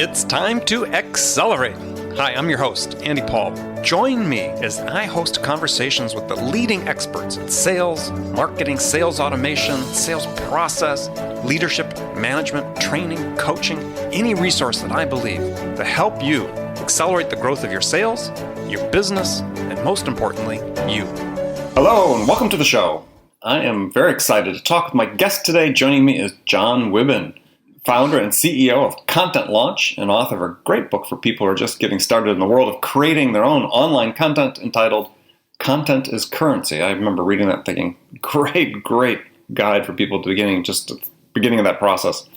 It's time to accelerate. Hi, I'm your host, Andy Paul. Join me as I host conversations with the leading experts in sales, marketing, sales automation, sales process, leadership, management, training, coaching, any resource that I believe to help you accelerate the growth of your sales, your business, and most importantly, you. Hello, and welcome to the show. I am very excited to talk with my guest today. Joining me is Jon Wuebben, founder and CEO of Content Launch and author of a great book for people who are just getting started in the world of creating their own online content entitled Content is Currency. I remember reading that thinking, great guide for people at the beginning of that process.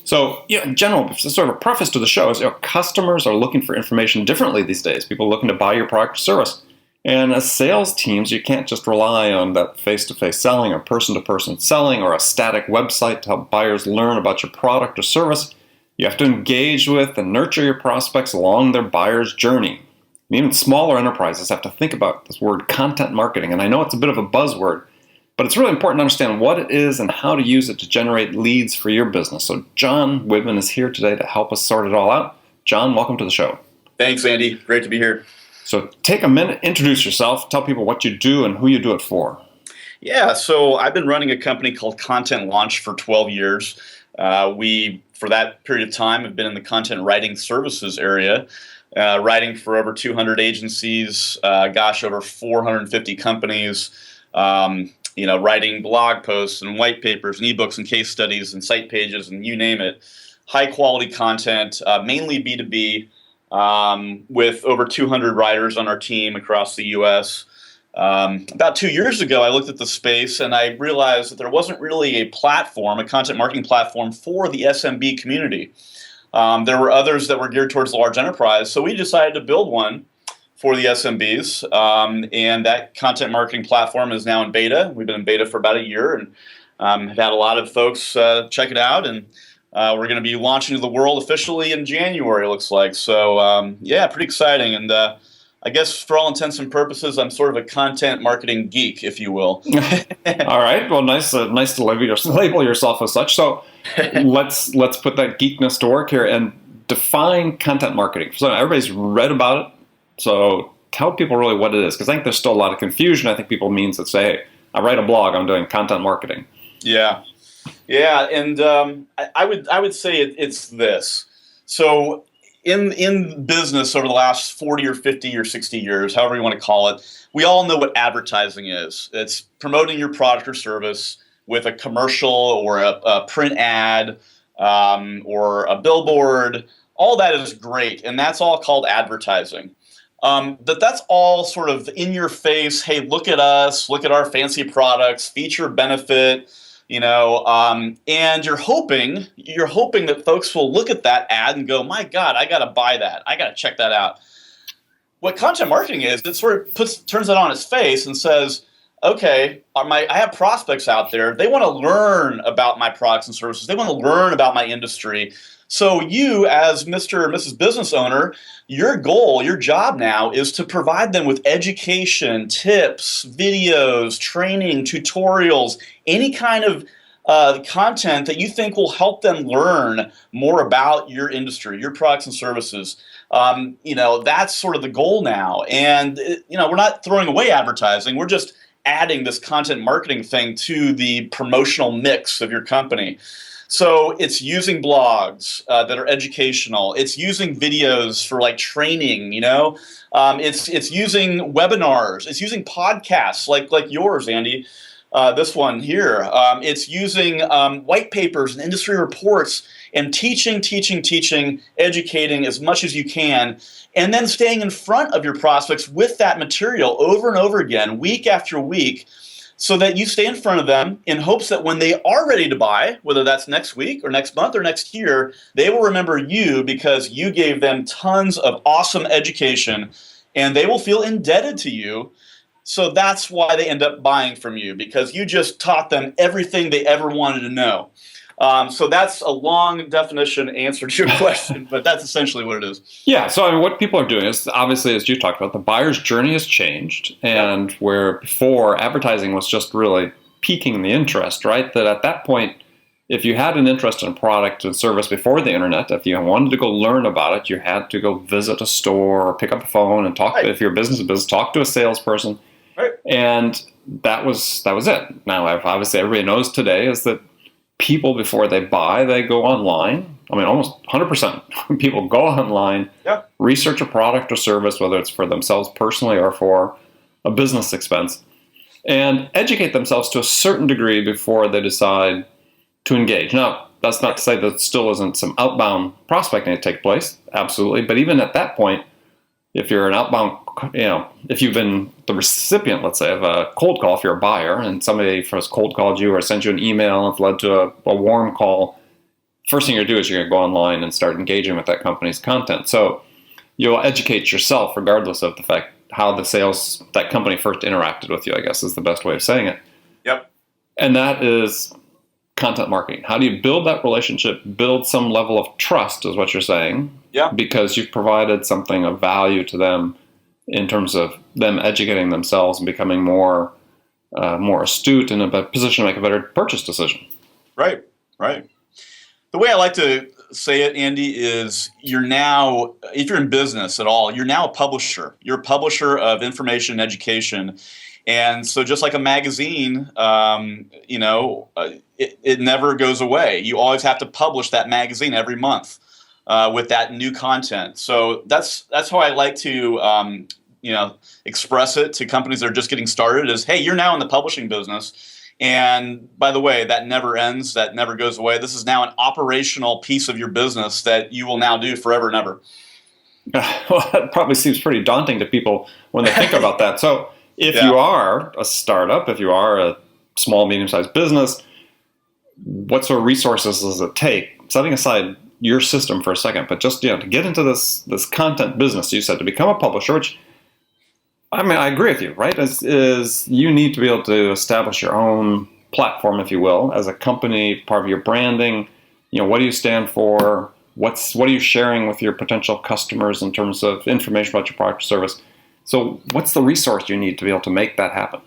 So, in general, sort of a preface to the show is, customers are looking for information differently these days. People are looking to buy your product or service. And as sales teams, you can't just rely on that face-to-face selling or person-to-person selling or a static website to help buyers learn about your product or service. You have to engage with and nurture your prospects along their buyer's journey. And even smaller enterprises have to think about this word content marketing. And I know it's a bit of a buzzword, but it's really important to understand what it is and how to use it to generate leads for your business. So Jon Wuebben is here today to help us sort it all out. Jon, welcome to the show. Thanks, Andy. Great to be here. So take a minute, introduce yourself, tell people what you do and who you do it for. Yeah, so I've been running a company called Content Launch for 12 years. We, for that period of time, have been in the content writing services area, writing for over 200 agencies, over 450 companies, writing blog posts and white papers and ebooks and case studies and site pages and you name it. High quality content, mainly B2B. With over 200 writers on our team across the U.S. About 2 years ago, I looked at the space and I realized that there wasn't really a content marketing platform for the SMB community. There were others that were geared towards the large enterprise, so we decided to build one for the SMBs, and that content marketing platform is now in beta. We've been in beta for about a year and have had a lot of folks check it out, and we're going to be launching to the world officially in January, it looks like. So, pretty exciting. And I guess for all intents and purposes, I'm sort of a content marketing geek, if you will. All right. Well, nice to label yourself as such. So let's put that geekness to work here and define content marketing. So everybody's read about it. So tell people really what it is, because I think there's still a lot of confusion. I think people mean to say, hey, I write a blog, I'm doing content marketing. Yeah, and I would say it's this. So in business over the last 40 or 50 or 60 years, however you want to call it, we all know what advertising is. It's promoting your product or service with a commercial or a print ad or a billboard. All that is great, and that's all called advertising. That's all sort of in your face. Hey, look at us, look at our fancy products, feature benefit. And you're hoping that folks will look at that ad and go, my God, I got to buy that. I got to check that out. What content marketing is, it sort of turns it on its face and says, okay, I have prospects out there. They want to learn about my products and services. They want to learn about my industry. So you, as Mr. or Mrs. Business Owner, your goal, your job now is to provide them with education, tips, videos, training, tutorials, any kind of content that you think will help them learn more about your industry, your products and services. That's sort of the goal now. And, we're not throwing away advertising. We're just adding this content marketing thing to the promotional mix of your company. So it's using blogs that are educational. It's using videos for like training, It's using webinars. It's using podcasts like yours, Andy. This one here. It's using white papers and industry reports and teaching, educating as much as you can, and then staying in front of your prospects with that material over and over again, week after week, so that you stay in front of them in hopes that when they are ready to buy, whether that's next week or next month or next year, they will remember you because you gave them tons of awesome education and they will feel indebted to you. So that's why they end up buying from you, because you just taught them everything they ever wanted to know. So that's a long definition answer to your question, but that's essentially what it is. Yeah, so what people are doing is, obviously, as you talked about, the buyer's journey has changed, and where before advertising was just really piquing the interest, right? That at that point, if you had an interest in a product and service before the internet, if you wanted to go learn about it, you had to go visit a store or pick up a phone and talk. Right. If you're business to business, talk to a salesperson, right. And that was it. Now, obviously, everybody knows today is that people, before they buy, they go online. I mean, almost 100% people go online, research a product or service, whether it's for themselves personally or for a business expense, and educate themselves to a certain degree before they decide to engage. Now, that's not to say that still isn't some outbound prospecting to take place, absolutely. But even at that point, if you're an outbound, if you've been the recipient, let's say, of a cold call, if you're a buyer and somebody first cold called you or sent you an email and it's led to a warm call, first thing you're going to do is you're going to go online and start engaging with that company's content. So you'll educate yourself regardless of the fact how that company first interacted with you, I guess is the best way of saying it. Yep. And that is content marketing. How do you build that relationship, build some level of trust is what you're saying. Yeah. Because you've provided something of value to them in terms of them educating themselves and becoming more astute and in a position to make a better purchase decision. Right. The way I like to say it, Andy, is you're now, if you're in business at all, you're now a publisher. You're a publisher of information and education. And so just like a magazine, it never goes away. You always have to publish that magazine every month with that new content. So that's how I like to express it to companies that are just getting started is, hey, you're now in the publishing business. And by the way, that never ends. That never goes away. This is now an operational piece of your business that you will now do forever and ever. Well, that probably seems pretty daunting to people when they think about that. So if you are a startup, if you are a small, medium-sized business, what sort of resources does it take? Setting aside your system for a second, but just to get into this content business, you said to become a publisher, which I mean, I agree with you, right? Is you need to be able to establish your own platform, if you will, as a company, part of your branding. What do you stand for? What are you sharing with your potential customers in terms of information about your product or service? So what's the resource you need to be able to make that happen?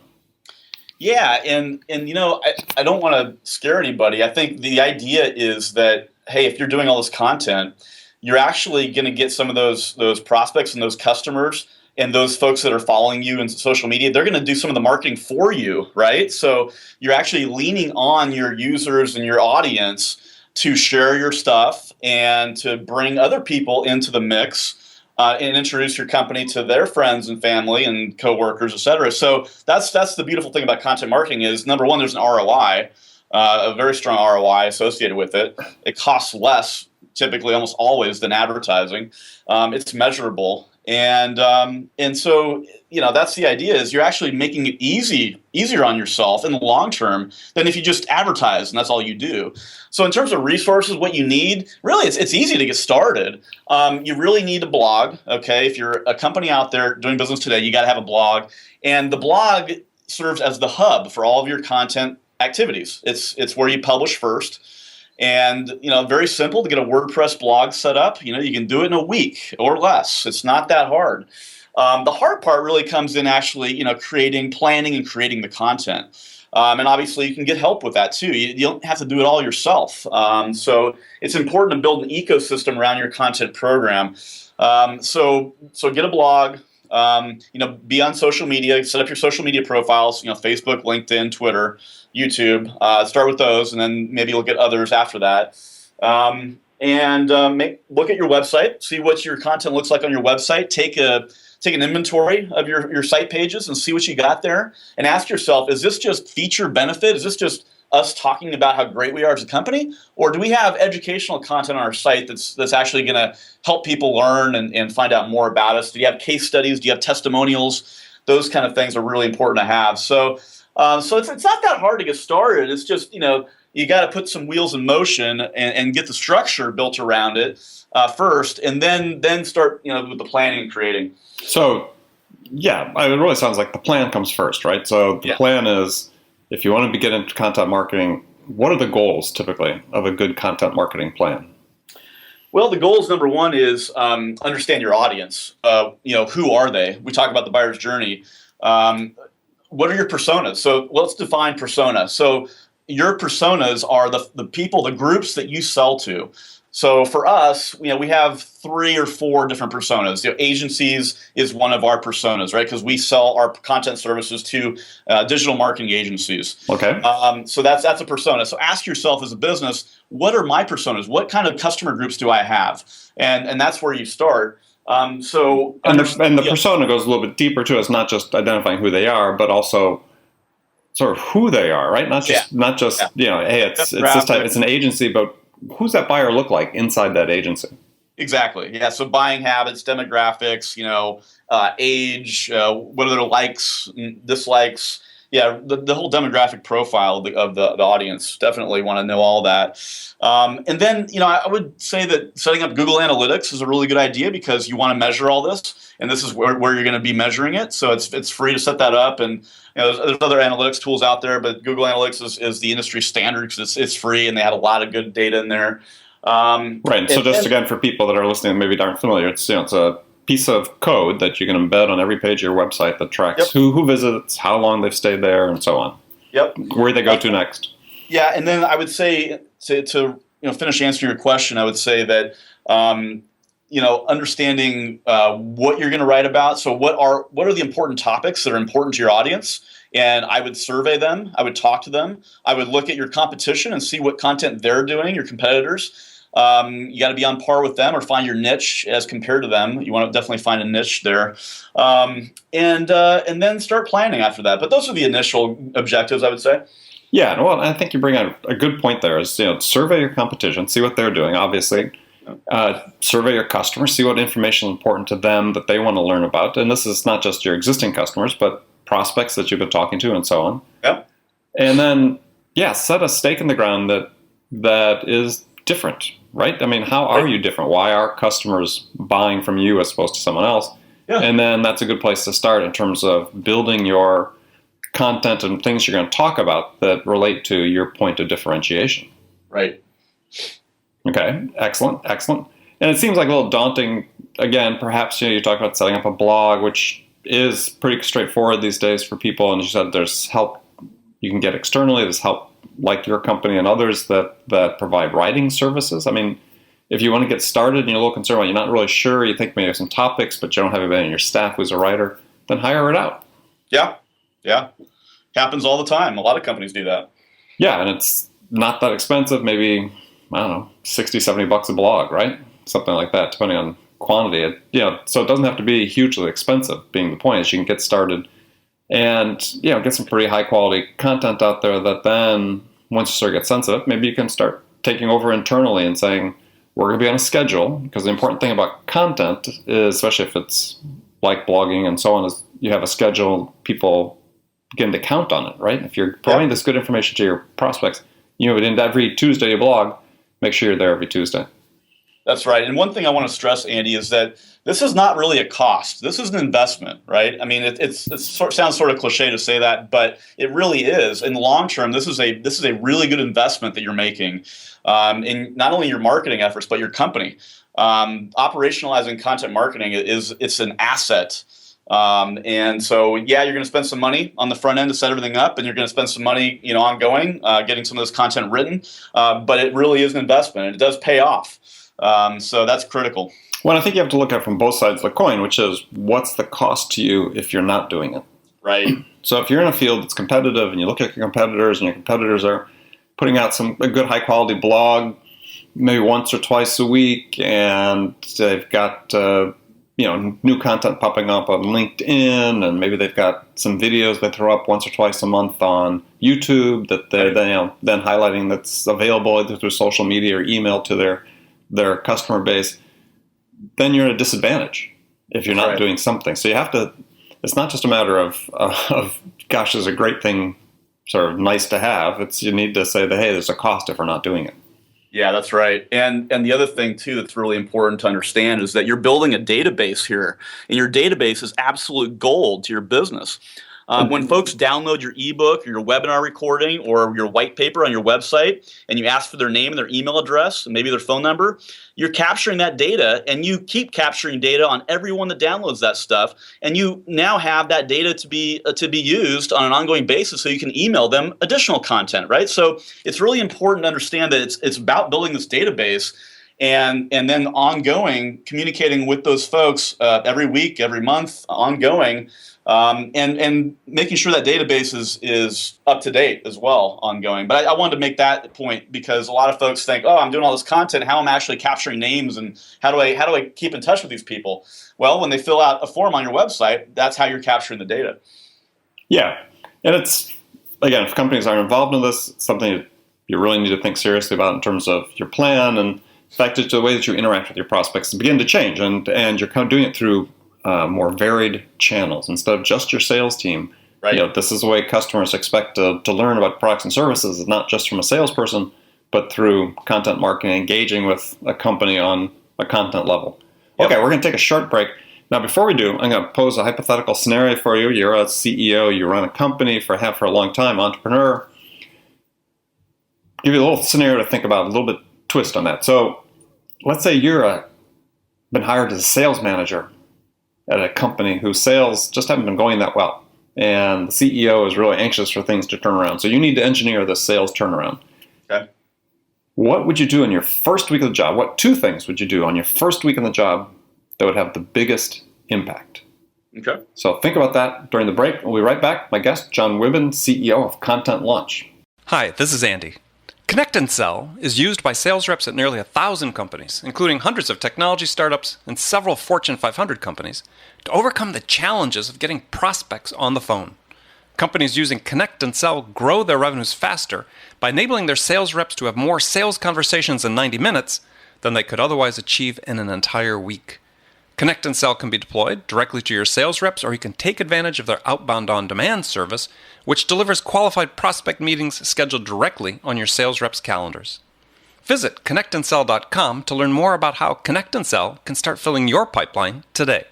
Yeah, and I don't want to scare anybody. I think the idea is that, hey, if you're doing all this content, you're actually going to get some of those prospects and those customers and those folks that are following you in social media, they're going to do some of the marketing for you, right? So you're actually leaning on your users and your audience to share your stuff and to bring other people into the mix and introduce your company to their friends and family and coworkers, et cetera. So that's the beautiful thing about content marketing is, number one, there's an ROI, a very strong ROI associated with it. It costs less, typically almost always, than advertising. It's measurable. And so, that's the idea is you're actually making it easier on yourself in the long term than if you just advertise and that's all you do. So in terms of resources, what you need, really, it's easy to get started. You really need a blog. Okay. If you're a company out there doing business today, you got to have a blog, and the blog serves as the hub for all of your content activities. It's where you publish first. And, very simple to get a WordPress blog set up. You can do it in a week or less. It's not that hard. The hard part really comes in actually, planning and creating the content. And obviously you can get help with that too. You don't have to do it all yourself. So it's important to build an ecosystem around your content program. So get a blog, be on social media, set up your social media profiles, Facebook, LinkedIn, Twitter, YouTube. Start with those, and then maybe look at others after that. Look at your website, see what your content looks like on your website. Take an inventory of your site pages and see what you got there, and ask yourself: is this just feature benefit? Is this just us talking about how great we are as a company, or do we have educational content on our site that's actually going to help people learn and find out more about us? Do you have case studies? Do you have testimonials? Those kind of things are really important to have. So it's not that hard to get started. It's just, you got to put some wheels in motion and get the structure built around it first, and then start, with the planning and creating. So, yeah, it really sounds like the plan comes first, right? So the plan is, if you want to get into content marketing, what are the goals typically of a good content marketing plan? Well, the goals, number one, is understand your audience. Who are they? We talk about the buyer's journey. What are your personas? So let's define persona. So your personas are the people, the groups that you sell to. So for us, we have 3 or 4 different personas. Agencies is one of our personas, right? Because we sell our content services to digital marketing agencies. Okay. So that's a persona. So ask yourself as a business, what are my personas? What kind of customer groups do I have? And that's where you start. And the persona goes a little bit deeper too. It's not just identifying who they are, but also sort of who they are, right? Not just hey, it's this type. It's an agency, but who's that buyer look like inside that agency? Exactly. Yeah. So buying habits, demographics, age, what are their likes, dislikes. Yeah, the whole demographic profile of the audience. Definitely want to know all that. And then, I would say that setting up Google Analytics is a really good idea because you want to measure all this, and this is where you're going to be measuring it. So it's free to set that up, and there's other analytics tools out there, but Google Analytics is the industry standard because it's free and they have a lot of good data in there. Right. So just again, for people that are listening and maybe aren't familiar, it's a piece of code that you can embed on every page of your website that tracks who visits, how long they've stayed there, and so on. Yep. Where they go to next. Yeah, and then I would say to finish answering your question, I would say that understanding what you're going to write about. So what are the important topics that are important to your audience? And I would survey them. I would talk to them. I would look at your competition and see what content they're doing, your competitors. You got to be on par with them or find your niche as compared to them. You want to definitely find a niche there, and then start planning after that. But those are the initial objectives, I would say. Yeah, well, I think you bring out a good point there. Is survey your competition, see what they're doing. Obviously, survey your customers, see what information is important to them that they want to learn about. And this is not just your existing customers, but prospects that you've been talking to, and so on. Yep. And then, set a stake in the ground that is different. Right? I mean, how are you different? Why are customers buying from you as opposed to someone else? Yeah. And then that's a good place to start in terms of building your content and things you're going to talk about that relate to your point of differentiation. Right. Okay. Excellent. And it seems like a little daunting. Again, perhaps you talk about setting up a blog, which is pretty straightforward these days for people. And you said there's help you can get externally. There's help like your company and others that provide writing services. I mean, if you want to get started and you're a little concerned about, you're not really sure, you think maybe of some topics, but you don't have anybody in your staff who's a writer, then hire it out. Yeah. Happens all the time. A lot of companies do that. Yeah, and it's not that expensive, maybe, I don't know, $60, $70 a blog, right? Something like that, depending on quantity. So it doesn't have to be hugely expensive, being the point is you can get started and get some pretty high quality content out there that then, once you start to get sense of it, maybe you can start taking over internally and saying, we're going to be on a schedule. Because the important thing about content is, especially if it's like blogging and so on, is you have a schedule, people begin to count on it, right? If you're providing this good information to your prospects, every Tuesday you blog, make sure you're there every Tuesday. That's right. And one thing I want to stress, Andy, is that this is not really a cost. This is an investment, right? I mean, it sounds sort of cliche to say that, but it really is. In the long term, this is a really good investment that you're making in not only your marketing efforts, but your company. Operationalizing content marketing it's an asset. And so, you're going to spend some money on the front end to set everything up, and you're going to spend some money, ongoing, getting some of this content written. But it really is an investment, and it does pay off. So that's critical. Well, I think you have to look at it from both sides of the coin, which is what's the cost to you if you're not doing it? Right. So if you're in a field that's competitive and you look at your competitors and your competitors are putting out a good high quality blog maybe once or twice a week and they've got new content popping up on LinkedIn and maybe they've got some videos they throw up once or twice a month on YouTube that they're then highlighting that's available either through social media or email to their customer base, then you're at a disadvantage if you're not doing something. So you have to, it's not just a matter of gosh, it's a great thing, sort of nice to have. You need to say that, hey, there's a cost if we're not doing it. Yeah, that's right. And the other thing, too, that's really important to understand is that you're building a database here, and your database is absolute gold to your business. When folks download your ebook or your webinar recording or your white paper on your website and you ask for their name and their email address and maybe their phone number, you're capturing that data, and you keep capturing data on everyone that downloads that stuff, and you now have that data to be used on an ongoing basis so you can email them additional content, right? So it's really important to understand that it's about building this database and then ongoing communicating with those folks every week, every month, ongoing, and making sure that database is up to date as well, ongoing. But I wanted to make that point because a lot of folks think, oh, I'm doing all this content. How am I actually capturing names, and how do I keep in touch with these people? Well, when they fill out a form on your website, that's how you're capturing the data. Yeah, and it's, again, if companies aren't involved in this, it's something that you really need to think seriously about in terms of your plan, and in fact, it's the way that you interact with your prospects to begin to change, and you're kind of doing it through more varied channels instead of just your sales team. Right. This is the way customers expect to learn about products and services, not just from a salesperson, but through content marketing, engaging with a company on a content level. Yep. Okay, we're going to take a short break. Now, before we do, I'm going to pose a hypothetical scenario for you. You're a CEO, you run a company for a long time, entrepreneur. Give you a little scenario to think about, a little bit twist on that. So let's say you're been hired as a sales manager at a company whose sales just haven't been going that well. And the CEO is really anxious for things to turn around. So you need to engineer the sales turnaround. Okay. What would you do in your first week of the job? What two things would you do on your first week in the job that would have the biggest impact? Okay. So think about that during the break. We'll be right back. My guest, Jon Wuebben, CEO of Content Launch. Hi, this is Andy. Connect and Sell is used by sales reps at nearly 1,000 companies, including hundreds of technology startups and several Fortune 500 companies, to overcome the challenges of getting prospects on the phone. Companies using Connect and Sell grow their revenues faster by enabling their sales reps to have more sales conversations in 90 minutes than they could otherwise achieve in an entire week. Connect and Sell can be deployed directly to your sales reps, or you can take advantage of their outbound on-demand service, which delivers qualified prospect meetings scheduled directly on your sales reps' calendars. Visit connectandsell.com to learn more about how Connect and Sell can start filling your pipeline today.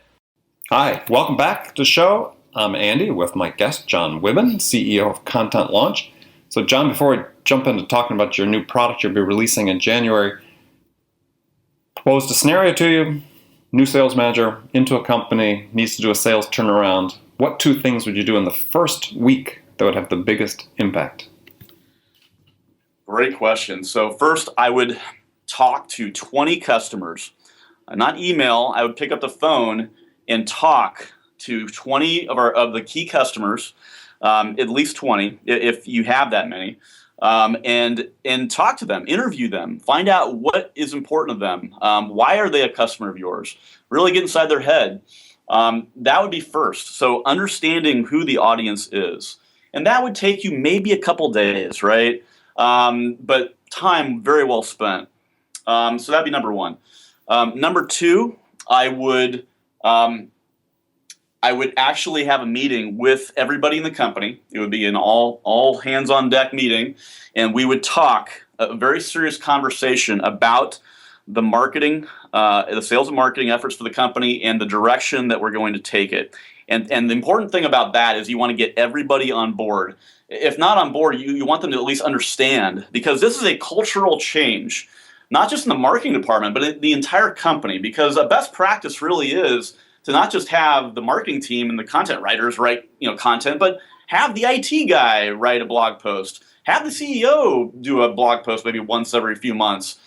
Hi, welcome back to the show. I'm Andy with my guest, Jon Wuebben, CEO of Content Launch. So, Jon, before we jump into talking about your new product you'll be releasing in January, posed a scenario to you. New sales manager into a company, needs to do a sales turnaround. What two things would you do in the first week that would have the biggest impact? Great question. So first, I would talk to 20 customers. Not email. I would pick up the phone and talk to 20 of the key customers, at least 20, if you have that many. And talk to them, interview them, find out what is important to them. Why are they a customer of yours? Really get inside their head. That would be first. So understanding who the audience is. And that would take you maybe a couple days, right? But time very well spent. So that'd be number one. Number two, I would actually have a meeting with everybody in the company. It would be an all hands on deck meeting, and we would talk a very serious conversation about the marketing, the sales and marketing efforts for the company, and the direction that we're going to take it. And the important thing about that is you want to get everybody on board. If not on board, you want them to at least understand, because this is a cultural change, not just in the marketing department, but in the entire company. Because a best practice really is to not just have the marketing team and the content writers write content, but have the IT guy write a blog post, have the CEO do a blog post maybe once every few months.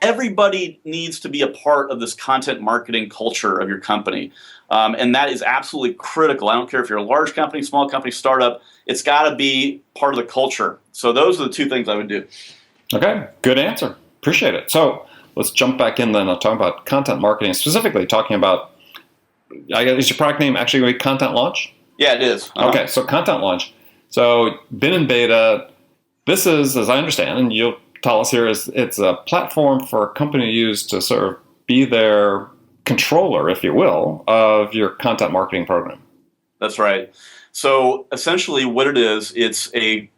Everybody needs to be a part of this content marketing culture of your company. And that is absolutely critical. I don't care if you're a large company, small company, startup, it's got to be part of the culture. So those are the two things I would do. Okay, good answer. Appreciate it. So let's jump back in then. I'll talk about content marketing, specifically talking about, is your product name actually going to be Content Launch? Yeah, it is. Okay, so Content Launch. So been in beta. This is, as I understand, and you'll tell us here, it's a platform for a company to use to sort of be their controller, if you will, of your content marketing program. That's right. So essentially what it is, it's a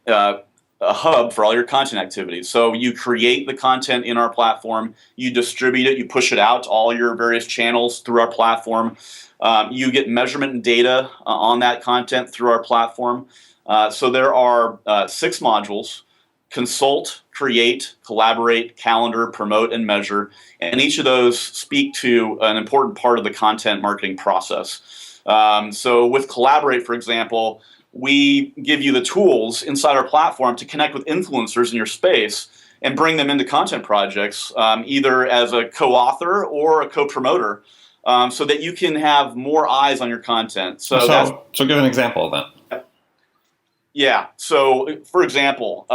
a hub for all your content activities. So you create the content in our platform, you distribute it, you push it out to all your various channels through our platform. You get measurement and data on that content through our platform. So there are 6 modules: consult, create, collaborate, calendar, promote, and measure. And each of those speak to an important part of the content marketing process. So with collaborate, for example, we give you the tools inside our platform to connect with influencers in your space and bring them into content projects, either as a co-author or a co-promoter, so that you can have more eyes on your content. So give an example of that. Yeah. So, for example,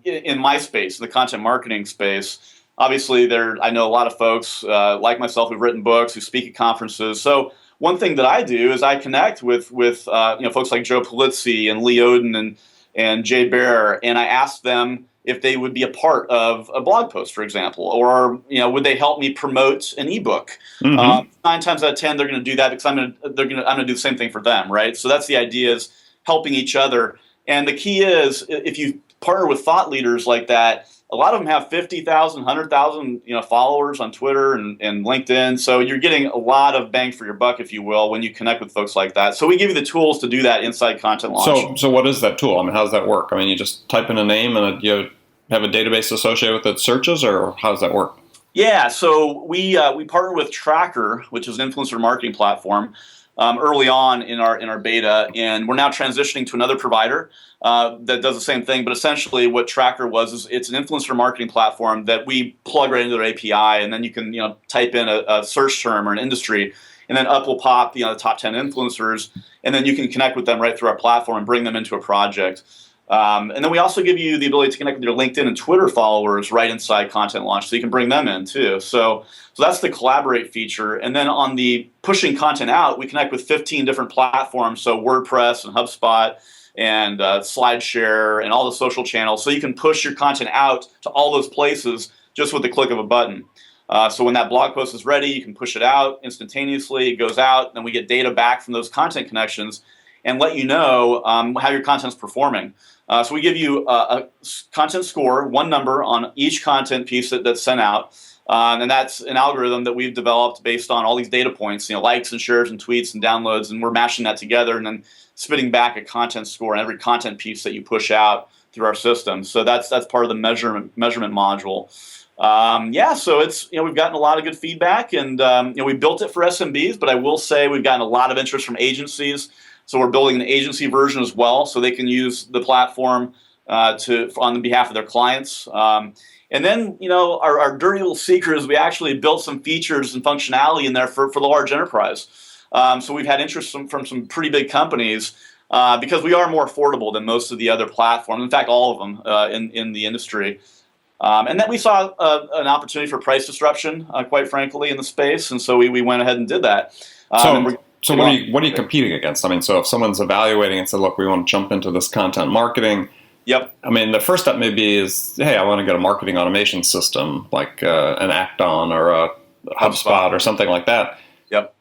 in my space, in the content marketing space, obviously I know a lot of folks like myself who've written books, who speak at conferences. So one thing that I do is I connect with folks like Joe Pulizzi and Lee Oden and Jay Baer, and I ask them if they would be a part of a blog post, for example, or would they help me promote an ebook? 9 times out of 10, they're going to do that because I'm going to do the same thing for them, right? So that's the idea, is helping each other. And the key is, if you partner with thought leaders like that, a lot of them have 50,000, 100,000 followers on Twitter and LinkedIn. So you're getting a lot of bang for your buck, if you will, when you connect with folks like that. So we give you the tools to do that inside Content Launch. So what is that tool? I mean, how does that work? I mean, you just type in a name and you have a database associated with it searches, or how does that work? Yeah, so we partner with Tracker, which is an influencer marketing platform, early on in our beta, and we're now transitioning to another provider that does the same thing. But essentially, what Tracker was is it's an influencer marketing platform that we plug right into their API, and then you can type in a search term or an industry, and then up will pop the top 10 influencers, and then you can connect with them right through our platform and bring them into a project. And then we also give you the ability to connect with your LinkedIn and Twitter followers right inside Content Launch, so you can bring them in too. So that's the collaborate feature. And then on the pushing content out, we connect with 15 different platforms, so WordPress and HubSpot and SlideShare and all the social channels, so you can push your content out to all those places just with the click of a button. So when that blog post is ready, you can push it out instantaneously. It goes out, then we get data back from those content connections and let you know how your content's performing. So we give you a content score, 1 number on each content piece that's sent out. And that's an algorithm that we've developed based on all these data points, likes and shares and tweets and downloads, and we're mashing that together and then spitting back a content score on every content piece that you push out through our system. So that's part of the measurement module. So it's we've gotten a lot of good feedback, and we built it for SMBs, but I will say we've gotten a lot of interest from agencies. So we're building an agency version as well, so they can use the platform on behalf of their clients. And then, our dirty little secret is we actually built some features and functionality in there for the large enterprise. So we've had interest from some pretty big companies because we are more affordable than most of the other platforms. In fact, all of them in the industry. And then we saw an opportunity for price disruption, quite frankly, in the space. And so we went ahead and did that. So what are you competing against? I mean, so if someone's evaluating and said, look, we want to jump into this content marketing. Yep. I mean, the first step maybe is, hey, I want to get a marketing automation system like an Acton or a HubSpot or something like that. Yep.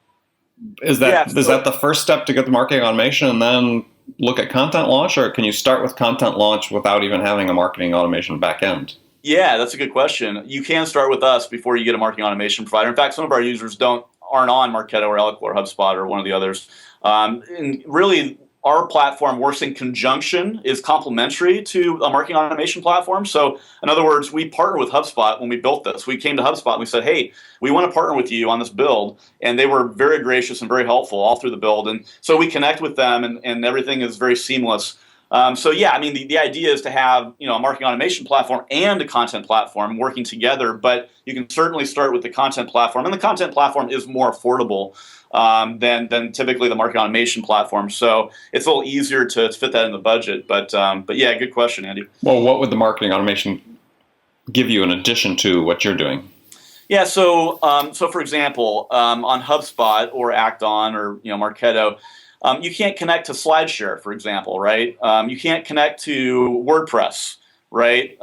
Is that the first step to get the marketing automation and then look at Content Launch, or can you start with Content Launch without even having a marketing automation backend? Yeah, that's a good question. You can start with us before you get a marketing automation provider. In fact, some of our users aren't on Marketo or Eloqua or HubSpot or one of the others. And really, our platform works in conjunction, is complementary to a marketing automation platform. So in other words, we partnered with HubSpot when we built this. We came to HubSpot and we said, hey, we want to partner with you on this build. And they were very gracious and very helpful all through the build. And so we connect with them, and everything is very seamless. The idea is to have a marketing automation platform and a content platform working together, but you can certainly start with the content platform, and the content platform is more affordable than typically the marketing automation platform. So it's a little easier to fit that in the budget. But yeah, good question, Andy. Well, what would the marketing automation give you in addition to what you're doing? Yeah, so for example, on HubSpot or Acton or Marketo, you can't connect to SlideShare, for example, right? You can't connect to WordPress, right?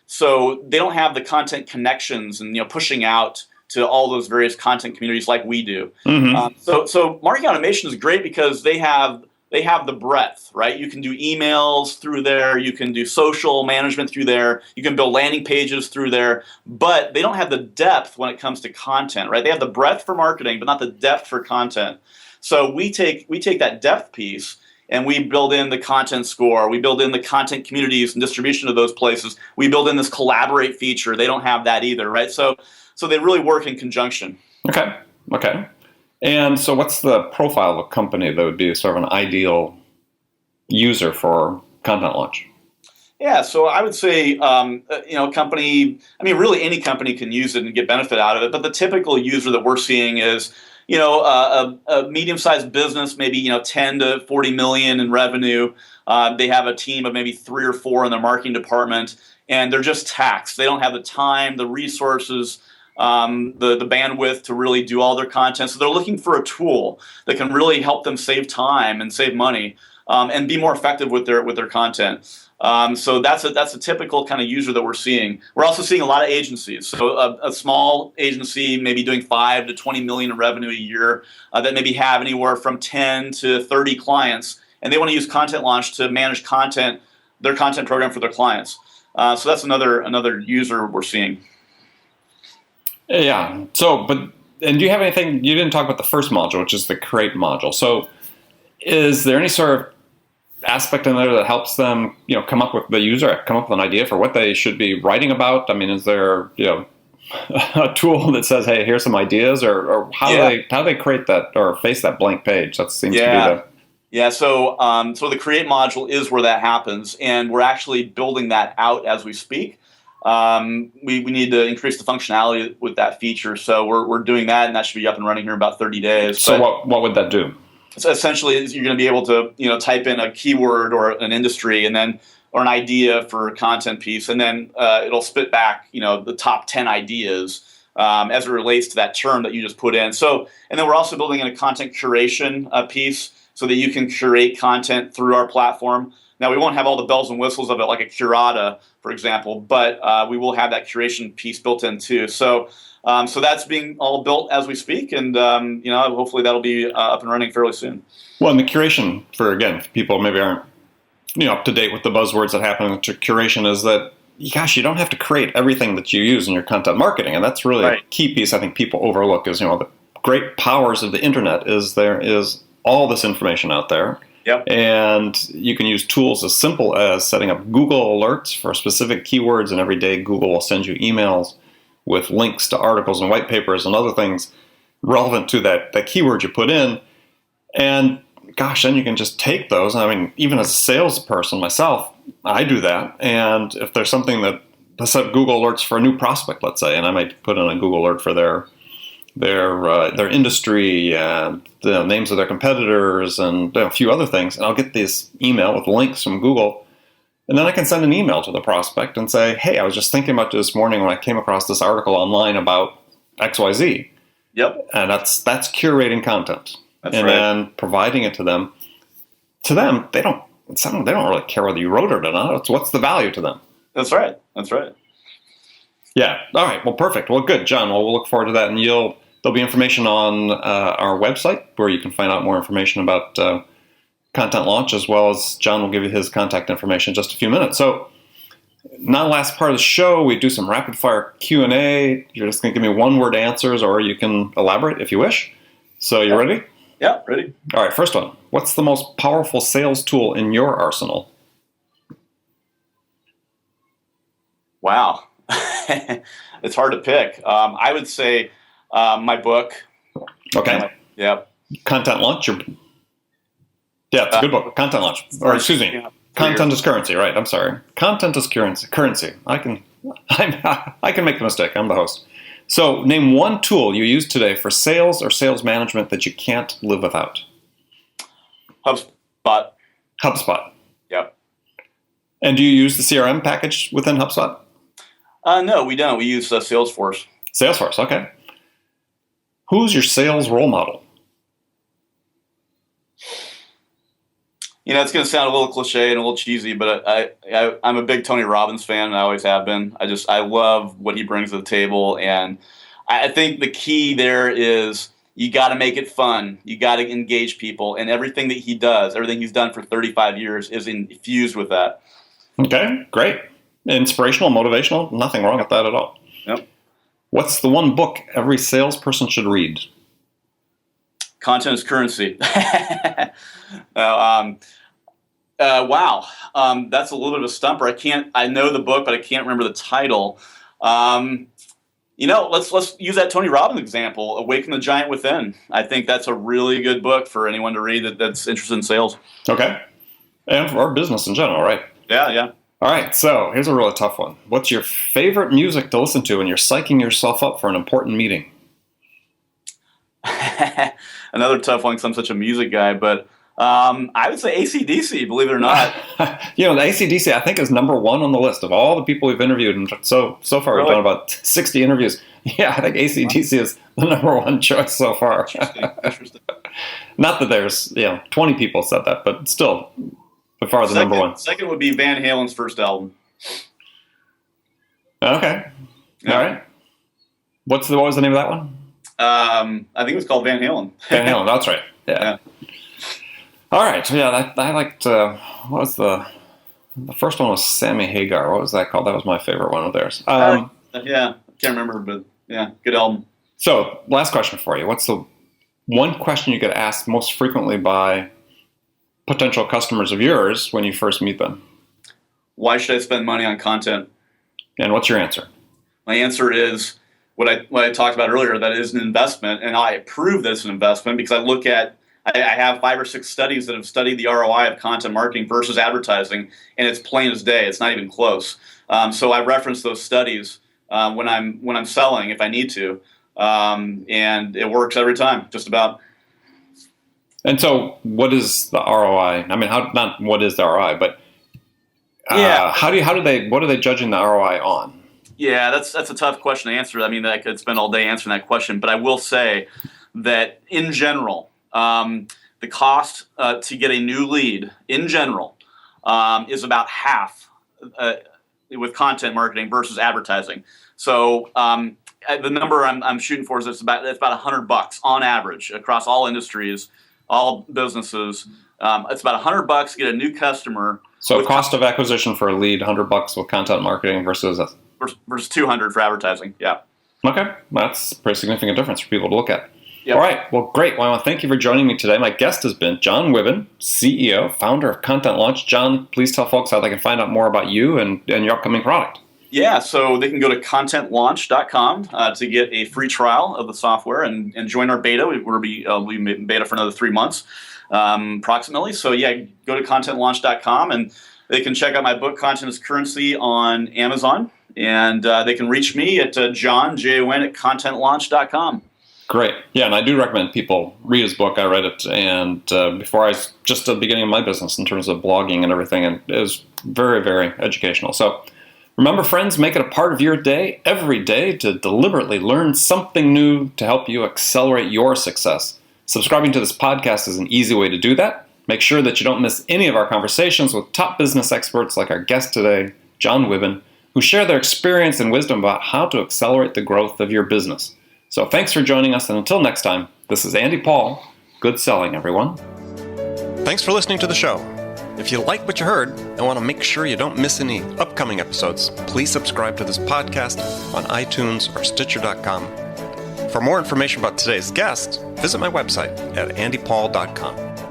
So they don't have the content connections and pushing out to all those various content communities like we do. Mm-hmm. So marketing automation is great because they have they have the breadth, right? You can do emails through there. You can do social management through there. You can build landing pages through there, but they don't have the depth when it comes to content, right? They have the breadth for marketing, but not the depth for content. So we take that depth piece and we build in the content score. We build in the content communities and distribution of those places. We build in this collaborate feature. They don't have that either, right? So they really work in conjunction. Okay. And so what's the profile of a company that would be sort of an ideal user for Content Launch? Yeah, so I would say, company, really any company can use it and get benefit out of it. But the typical user that we're seeing is, a medium-sized business, maybe, 10 to 40 million in revenue. They have a team of maybe 3 or 4 in their marketing department, and they're just taxed. They don't have the time, the resources, the bandwidth to really do all their content. So they're looking for a tool that can really help them save time and save money, and be more effective with their content. So that's a typical kind of user that we're seeing. We're also seeing a lot of agencies. So a small agency maybe doing 5 to 20 million in revenue a year, that maybe have anywhere from 10 to 30 clients, and they want to use Content Launch to manage their content program for their clients. So that's another user we're seeing. Yeah. So, and do you have anything? You didn't talk about the first module, which is the create module. So, is there any sort of aspect in there that helps them, come up with an idea for what they should be writing about? I mean, is there, a tool that says, "Hey, here's some ideas," or how do they create that or face that blank page? That seems to be the So the create module is where that happens, and we're actually building that out as we speak. We need to increase the functionality with that feature, so we're doing that, and that should be up and running here in about 30 days. So what would that do? So essentially, you're going to be able to type in a keyword or an industry, and then or an idea for a content piece, and then it'll spit back the top 10 ideas as it relates to that term that you just put in. So, and then we're also building in a content curation piece so that you can curate content through our platform. Now, we won't have all the bells and whistles of it like a Curata, for example, but we will have that curation piece built in too. So that's being all built as we speak, and hopefully that'll be up and running fairly soon. Well, and the curation, for people maybe aren't up to date with the buzzwords that happen to curation, is that, gosh, you don't have to create everything that you use in your content marketing, and that's really a key piece I think people overlook. Is the great powers of the internet is there is all this information out there. Yep. And you can use tools as simple as setting up Google alerts for specific keywords, and every day Google will send you emails with links to articles and white papers and other things relevant to that keyword you put in. And gosh, then you can just take those. I mean, even as a salesperson myself, I do that. And if there's something that set up Google alerts for a new prospect, let's say, and I might put in a Google alert for their industry, the names of their competitors, and a few other things, and I'll get this email with links from Google, and then I can send an email to the prospect and say, "Hey, I was just thinking about you this morning when I came across this article online about XYZ." Yep. And that's curating content, That's and right. then providing it to them. To them, they don't really care whether you wrote it or not. It's what's the value to them. That's right. Yeah. All right. Well, perfect. Well, good, John. Well, we'll look forward to that, and there'll be information on our website where you can find out more information about Content Launch, as well as John will give you his contact information in just a few minutes. So, now the last part of the show, we do some rapid fire Q&A. You're just going to give me one-word answers, or you can elaborate if you wish. So, you ready? Yeah, ready. All right. First one. What's the most powerful sales tool in your arsenal? Wow. It's hard to pick. I would say my book. Okay. Yep. Content Launch. Yeah, it's a good book. Content Launch. Or excuse me. Content is currency, right? I'm sorry. Content is currency. I can make the mistake. I'm the host. So, name one tool you use today for sales or sales management that you can't live without. HubSpot. HubSpot. Yep. And do you use the CRM package within HubSpot? No, we don't. We use Salesforce. Salesforce, okay. Who's your sales role model? It's going to sound a little cliche and a little cheesy, but I'm a big Tony Robbins fan, and I always have been. I love what he brings to the table, and I think the key there is, You got to make it fun. You got to engage people, and everything that he does, everything he's done for 35 years, is infused with that. Okay, great. Inspirational, motivational, nothing wrong with that at all. Yep. What's the one book every salesperson should read? Content is Currency. Wow. That's a little bit of a stumper. I know the book, but I can't remember the title. Let's use that Tony Robbins example, Awaken the Giant Within. I think that's a really good book for anyone to read that's interested in sales. Okay. And for our business in general, right? Yeah. All right, so here's a really tough one. What's your favorite music to listen to when you're psyching yourself up for an important meeting? Another tough one because I'm such a music guy, but I would say AC/DC, believe it or not. The AC/DC, I think, is number one on the list of all the people we've interviewed. And so far, we've done about 60 interviews. Yeah, I think AC/DC is the number one choice so far. Interesting. Not that there's 20 people said that, but still, by far the number one. Second would be Van Halen's first album. Okay. Yeah. All right. What was the name of that one? I think it was called Van Halen. Van Halen, that's right. Yeah. All right. So I liked. What was the first one? Was Sammy Hagar? What was that called? That was my favorite one of theirs. Yeah, I can't remember, but yeah, good album. So, last question for you. What's the one question you get asked most frequently by potential customers of yours when you first meet them? Why should I spend money on content? And what's your answer? My answer is what I talked about earlier. That is an investment, and I prove that it's an investment because I have 5 or 6 studies that have studied the ROI of content marketing versus advertising, and it's plain as day. It's not even close. So I reference those studies when I'm selling if I need to, and it works every time, just about. And so, what is the ROI? I mean, not what is the ROI, but what are they judging the ROI on? Yeah, that's a tough question to answer. I mean, I could spend all day answering that question, but I will say that in general, the cost to get a new lead in general is about half with content marketing versus advertising. So the number I'm shooting for is it's about $100 on average across all industries, all businesses. It's about $100 to get a new customer. So cost of acquisition for a lead, $100 with content marketing versus $200 for advertising. Yeah. Okay, that's a pretty significant difference for people to look at. Yep. All right. Well, great. Well, I want to thank you for joining me today. My guest has been Jon Wuebben, CEO, founder of Content Launch. Jon, please tell folks how they can find out more about you and your upcoming product. Yeah, so they can go to contentlaunch.com to get a free trial of the software and join our beta. We'll be in beta for another 3 months, approximately. So yeah, go to contentlaunch.com and they can check out my book, Content is Currency, on Amazon. And they can reach me at Jon, Jon, at contentlaunch.com. Great. Yeah, and I do recommend people read his book. I read it, and before I was just at the beginning of my business in terms of blogging and everything, and it was very, very educational. So remember, friends, make it a part of your day, every day, to deliberately learn something new to help you accelerate your success. Subscribing to this podcast is an easy way to do that. Make sure that you don't miss any of our conversations with top business experts like our guest today, Jon Wuebben, who share their experience and wisdom about how to accelerate the growth of your business. So thanks for joining us, and until next time, this is Andy Paul. Good selling, everyone. Thanks for listening to the show. If you like what you heard and want to make sure you don't miss any upcoming episodes, please subscribe to this podcast on iTunes or Stitcher.com. For more information about today's guest, visit my website at andypaul.com.